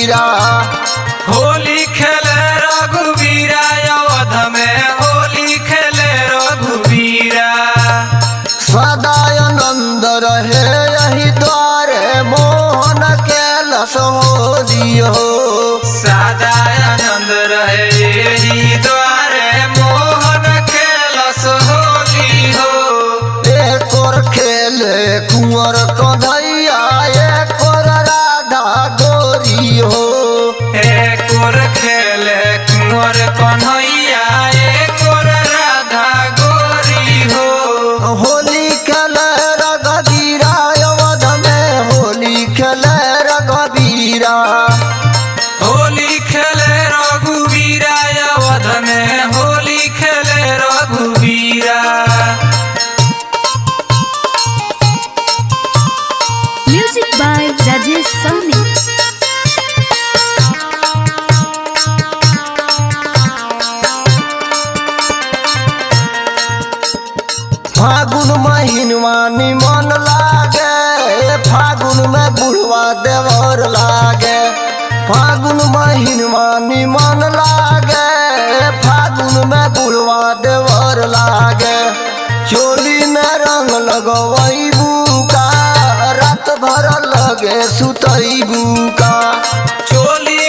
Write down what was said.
रघुवीरा। होली खेले रघुवीरा अवध में होली खेले रघुवीरा। सदा आनंद रहे यही द्वारे मोहन कैलस होली हो। सदा आनंद रहे यही द्वारे मोहन कैलस होली हो। एक और खेले कुंवर कन्हैया एक और राधा गोरी हो। एक और खेले कुंवर कन्हैया एक और राधा गोरी हो। होली खेले रघुवीरा अवध में होली खेले रघुवीरा। होली खेले रघुवीरा अवध में होली खेले रघुवीरा। Music by Rajesh Sahni. फागुन महीनवा निमन लागे फागुन में बुढ़वा देवर लागे। फागुन महीनवा निमन लागे फागुन में बुढ़वा देवर लागे। चोली में रंग लगवैबू का रात भर लगे सुतैबू का। चोली